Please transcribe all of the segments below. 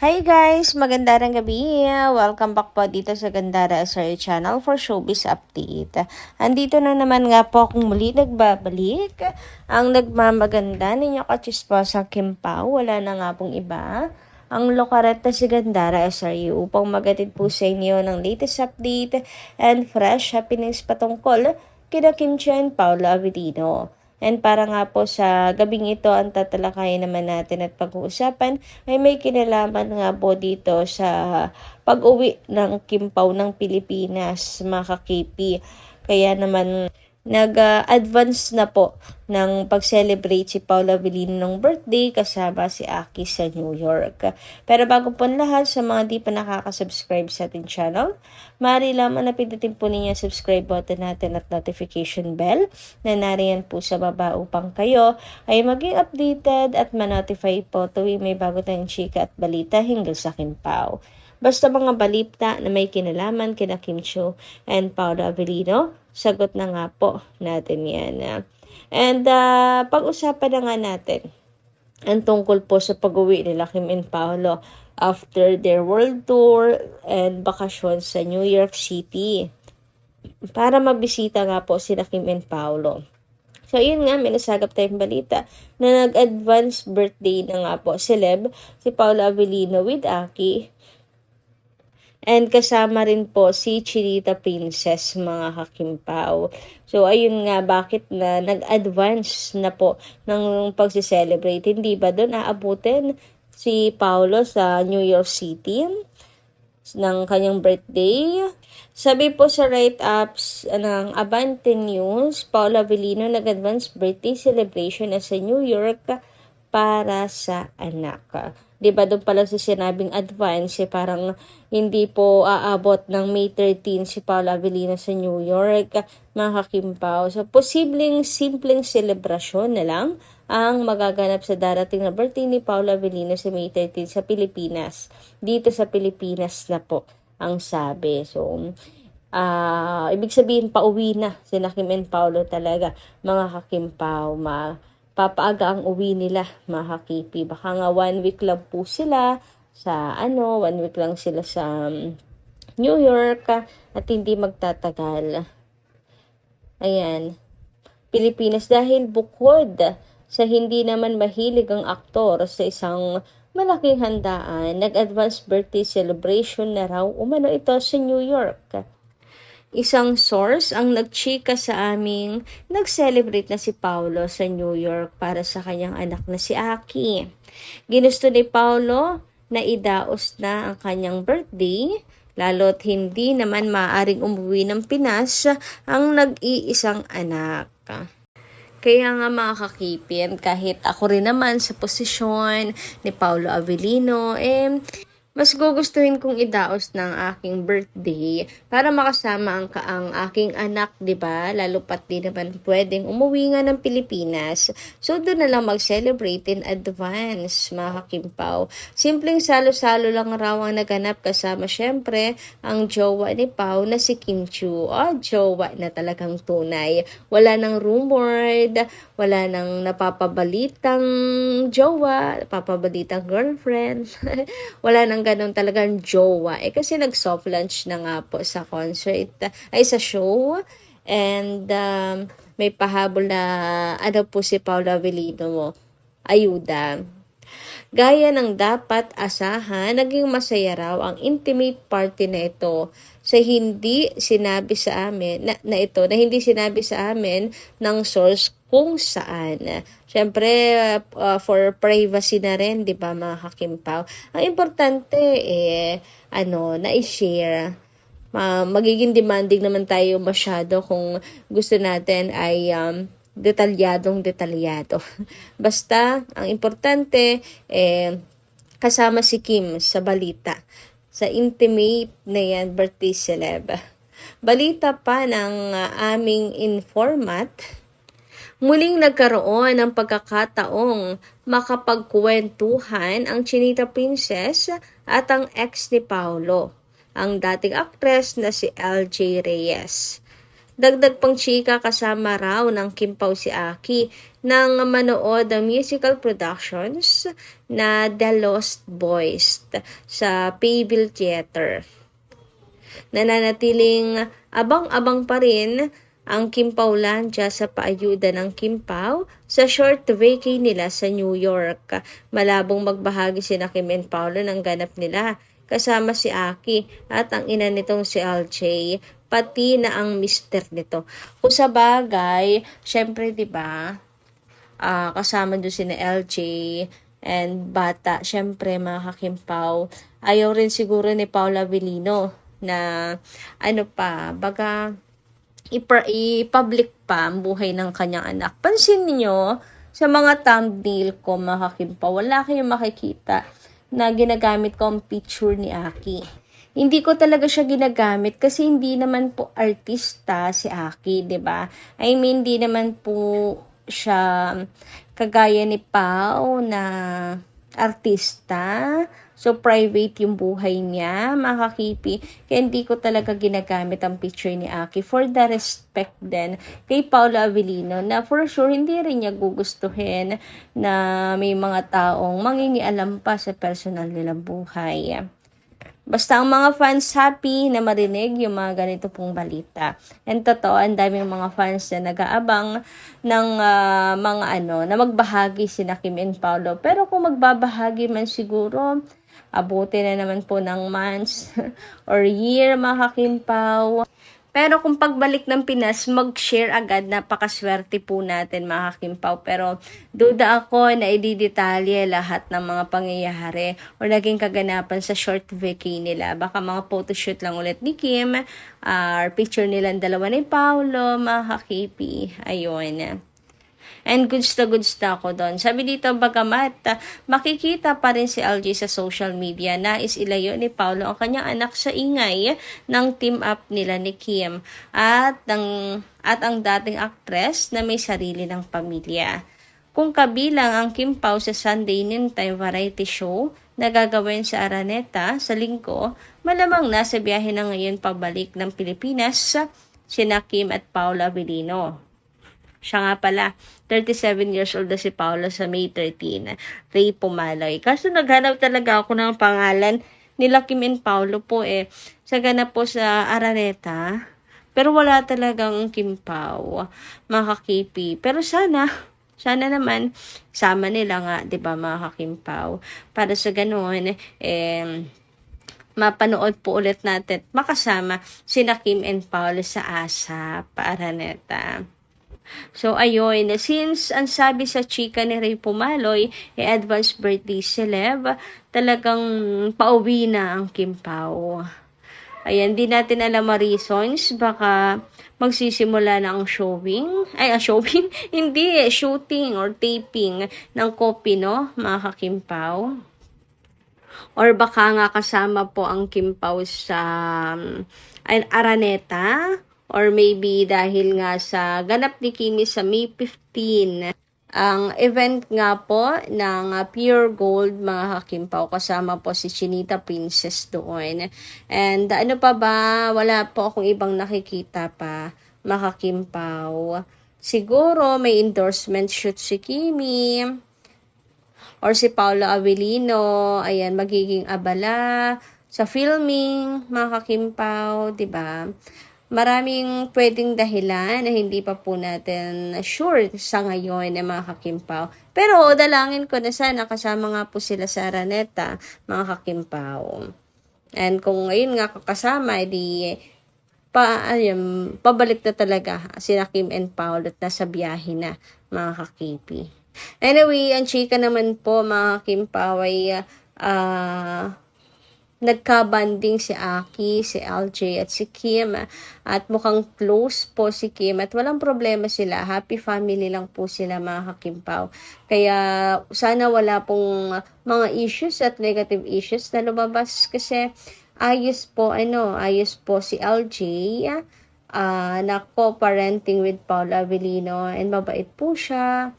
Hi guys! Magandang gabi! Welcome back po dito sa Gandara SRA Channel for Showbiz Update. Andito na naman nga po akong muli nagbabalik. Ang nagmamaganda ninyo kachisposa Kim Pao, wala na nga pong iba. Ang lokaret na si Gandara SRA upang magatid po sa inyo ng latest update and fresh happenings patungkol kina Kim Chiu and Paolo Avellino. And para nga po sa gabing ito, ang tatalakayin naman natin at pag-uusapan ay may kinalaman nga po dito sa pag-uwi ng Kim Pao ng Pilipinas, mga ka-KP. Kaya naman nag-advance na po ng pag-celebrate si Paolo Avellino ng birthday kasama si Aki sa New York. Pero bago po lahat, sa mga di pa nakaka-subscribe sa ating channel, maaari lamang na pindutin po ninyo subscribe button natin at notification bell na nariyan po sa baba upang kayo ay maging updated at ma-notify po tuwing may bago tayong chika at balita hinggil sa Kim Pao. Basta mga balita na may kinalaman kina Kim Chiu and Paolo Avellino, sagot na nga po natin yan. And pag-usapan na nga natin ang tungkol po sa pag-uwi nila Kim and Paolo after their world tour and bakasyon sa New York City para mabisita nga po sila Kim and Paolo. So, yun nga, may nasagap tayong balita na nag-advance birthday na nga po celeb si Paolo Avellino with Aki. And kasama rin po si Chinita Princess, mga ka-Kim Pao. So, ayun nga, bakit na nag-advance na po ng pag-celebrate? Hindi ba doon aabutin si Paolo sa New York City ng kanyang birthday? Sabi po sa write-ups ng Abante News, Paolo Avellino nag-advance birthday celebration sa New York para sa anak. Diba doon pala sa sinabing advance, parang hindi po aabot ng May 13 si Paolo Avellino sa New York, mga ka-Kim Pao. So, posibleng simpleng selebrasyon na lang ang magaganap sa darating na birthday ni Paolo Avellino sa May 13 sa Pilipinas. Dito sa Pilipinas na po ang sabi. So, ibig sabihin pauwi na si Kim and Paolo talaga, mga ka-Kim Pao. Papaaga ang uwi nila, mga ka-KP. Baka nga 1 week lang po sila sa 1 week lang sila sa New York at hindi magtatagal. Ayan. Pilipinas, dahil bukod sa hindi naman mahilig ang aktor sa isang malaking handaan, nag-advance birthday celebration na raw umano ito sa New York. Isang source ang nagchika sa aming nag-celebrate na si Paolo sa New York para sa kanyang anak na si Aki. Ginusto ni Paolo na idaos na ang kanyang birthday, lalo't hindi naman maaaring umuwi ng Pinas ang nag-iisang anak. Kaya nga, mga kakipin, kahit ako rin naman sa posisyon ni Paolo Avellino, mas gugustuhin kong idaos ng aking birthday para makasama ang aking anak, 'di ba? Lalo pat di naman pwedeng umuwi nga ng Pilipinas. So doon na lang mag-celebrate in advance, mga Kim Pao. Simpleng salo-salo lang raw ang naganap kasama syempre ang jowa ni Pao na si Kim Chiu. Jowa na talagang tunay. Wala nang rumored, wala nang napapabalitang jowa, napapabalitang girlfriend. Wala nang ganun talagang jowa. Kasi nag-soft launch na nga po sa concert, sa show. And may pahabol na po si Paolo Avellino, ayuda. Gaya ng dapat asahan, naging masaya raw ang intimate party na ito sa hindi sinabi sa amin na hindi sinabi sa amin ng source kung saan. Siyempre, for privacy na rin, di ba, mga ka-Kim Pao? Ang importante, na-share. Magiging demanding naman tayo masyado kung gusto natin ay detalyado. Basta, ang importante, kasama si Kim sa balita. Sa intimate na yan, birthday celeb. Balita pa ng aming informant, muling nagkaroon ng pagkakataong makapagkwentuhan ang Chinita Princess at ang ex ni Paolo, ang dating aktres na si LJ Reyes. Dagdag pang chika, kasama raw ng Kim Pao si Aki ng manood ng musical productions na The Lost Boys sa Payville Theater. Nananatiling abang-abang pa rin ang Kimpaulandia sa paayuda ng Kimpaw sa short vacay nila sa New York. Malabong magbahagi sina Kim and Paolo ng ganap nila kasama si Aki at ang ina nitong si LJ, pati na ang mister nito. Kung sa bagay, syempre 'di ba? Kasama doon si LJ and bata, syempre mga kakimpaw. Ayaw rin siguro ni Paula Avellino na baga i-public pa ang buhay ng kanyang anak. Pansin niyo sa mga thumbnail ko mga kakimpaw, wala kayong makikita na ginagamit ko ang picture ni Aki. Hindi ko talaga siya ginagamit kasi hindi naman po artista si Aki, 'di ba? I mean, hindi naman po siya kagaya ni Pao na artista. So, private yung buhay niya, makakipi. Kaya hindi ko talaga ginagamit ang picture ni Aki for the respect din kay Paula Avellino na for sure hindi rin niya gugustuhin na may mga taong mangingialam pa sa personal nilang buhay. Basta ang mga fans happy na marinig yung mga ganito pong balita. And totoo, ang daming mga fans na nag-aabang ng na magbahagi sina Kim and Paolo. Pero kung magbabahagi man siguro, abuti na naman po ng months or year mga kakimpaw. Pero kung pagbalik ng Pinas, mag-share agad, napakaswerte po natin mga kakimpaw. Pero duda ako na ididetalye lahat ng mga pangyayari o naging kaganapan sa short vacay nila. Baka mga photoshoot lang ulit ni Kim, or picture nilang dalawa ni Paolo, mga kakipi. Ayun. And goods na ako doon. Sabi dito, bagamat makikita pa rin si LJ sa social media, nais ilayo ni Paolo ang kanyang anak sa ingay ng team up nila ni Kim at ang dating actress na may sarili ng pamilya. Kung kabilang ang Kim Pao sa Sunday Noontime Variety Show na gagawin sa Araneta sa linggo, malamang nasa biyahe na ngayon pabalik ng Pilipinas sina Kim at Paula Avellino. Siya nga pala, 37 years old na si Paolo sa May 13, Ray Pumaloy. Kaso naghanap talaga ako ng pangalan nila Kim and Paolo po sa ganap po sa Araneta. Pero wala talagang Kim Pao, mga kakipi. Pero sana naman, sama nila nga, 'di ba mga kakimpaw? Para sa ganoon, mapanood po ulit natin, makasama sina Kim and Paolo sa ASAP, Araneta. So, ayun, since ang sabi sa chika ni Ray Pumaloy, advance birthday celeb, talagang pauwi na ang Kim Pao. Ayan, di natin alam ang reasons, baka magsisimula na ang shooting, hindi shooting or taping ng Kopi, no, mga Kim Pao. Or baka nga kasama po ang Kim Pao sa Araneta, or maybe dahil nga sa ganap ni Kimi sa May 15, ang event nga po ng Pure Gold, mga kakimpaw, kasama po si Chinita Princess doon. And ano pa ba, wala po akong ibang nakikita pa, mga kakimpaw. Siguro may endorsement shoot si Kimi or si Paula Avellino, ayan, magiging abala sa filming, mga kakimpaw, 'di ba? Maraming pwedeng dahilan na hindi pa po natin sure sa ngayon na mga kakimpaw. Pero dalangin ko na sana kasama nga po sila sa Araneta, mga kakimpaw. And kung ngayon nga kakasama, pabalik na talaga sila Kim and Paul at nasa biyahe na, mga kakipi. Anyway, ang chika naman po, mga kakimpaw, ay nagka-banding si Aki, si LJ at si Kim, at mukhang close po si Kim at walang problema sila, happy family lang po sila, mga kakimpaw. Kaya sana wala pong mga issues at negative issues na lumabas kasi ayos po si LJ na co-parenting with Paula Avellino and mabait po siya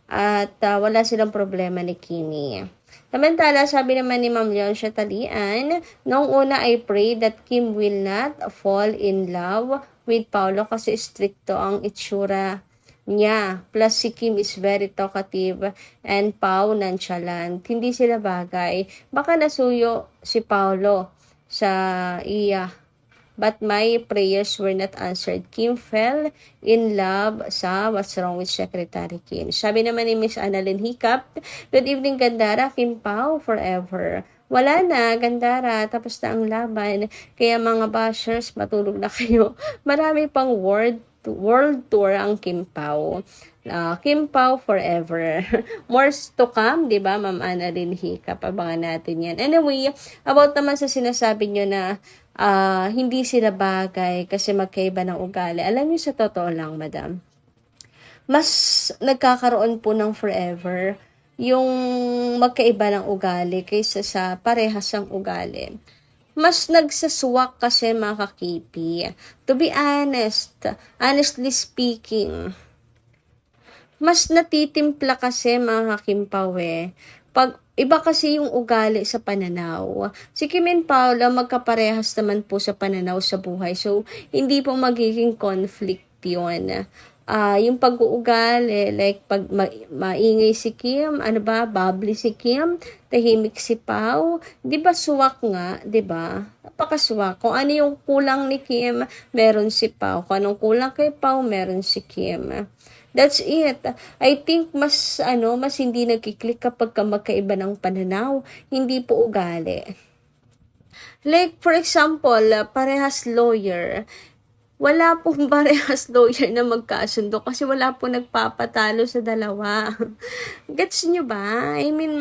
at wala silang problema ni Kimi. Samantala, sabi naman ni Ma'am Leoncia Talian, noong una I pray that Kim will not fall in love with Paolo kasi stricto ang itsura niya. Plus si Kim is very talkative and Pao nonchalant. Hindi sila bagay. Baka nasuyo si Paolo sa iya. But my prayers were not answered. Kim fell in love sa What's Wrong with Secretary Kim. Sabi naman ni Miss Annalyn Hiccup, good evening Gandara, Kim Pao forever. Wala na, Gandara, tapos na ang laban. Kaya mga bashers, matulog na kayo. Marami pang world tour ang Kim Pao. Kim Pao forever. More to come, di ba, Ma'am Annalyn Hiccup? Abangan natin yan. Anyway, about naman sa sinasabi nyo na hindi sila bagay kasi magkaiba ng ugali. Alam niyo sa totoo lang, madam, mas nagkakaroon po ng forever yung magkaiba ng ugali kaysa sa parehas ng ugali. Mas nagsaswak kasi mga kakipi. To be honest, honestly speaking, mas natitimpla kasi mga kakimpawe. Pag iba kasi yung ugali sa pananaw. Si Kim and Paula magkaparehas naman po sa pananaw sa buhay. So, hindi po magiging conflict yun. Yung pag-uugali, like pag maingay si Kim, bubbly si Kim, tahimik si Pao, di ba suwak nga, di ba? Napakaswak. Kung ano yung kulang ni Kim, meron si Pao. Kung anong kulang kay Pao, meron si Kim. That's it. I think mas hindi nagkiklik kapag magkaiba ng pananaw, hindi po ugali. Like for example, parehas lawyer. Wala pong parehas lawyer na magkasundo kasi wala po nagpapatalo sa dalawa. Gets nyo ba? I mean,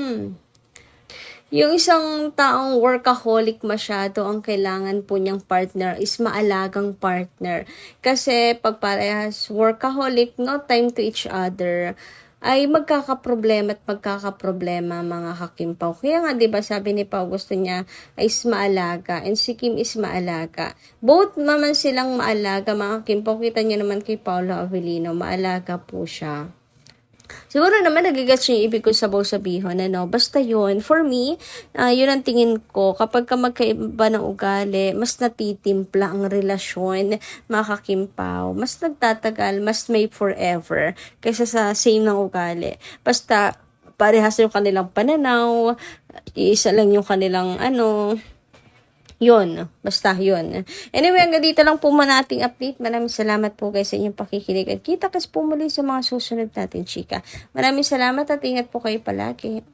yung isang taong workaholic masyado, ang kailangan po niyang partner is maalagang partner. Kasi pag parehas workaholic, no time to each other, ay magkakaproblema mga kakimpaw. Kaya nga 'di ba sabi ni Pao gusto niya is maalaga and si Kim is maalaga. Both naman silang maalaga mga kakimpaw. Kita niyo naman kay Paolo Avellino, maalaga po siya. Siguro naman nagigets yung ibig ko sabihin, basta yun, for me, yun ang tingin ko, kapag ka magkaiba ng ugali, mas natitimpla ang relasyon, mga kakimpaw, mas nagtatagal, mas may forever, kaysa sa same ng ugali. Basta, parehas yung kanilang pananaw, isa lang yung kanilang yun, basta yun. Anyway, hanggang dito lang po muna ating update. Maraming salamat po guys sa inyong pakikinig at kita kas po muli sa mga susunod natin, chika. Maraming salamat at ingat po kayo palagi.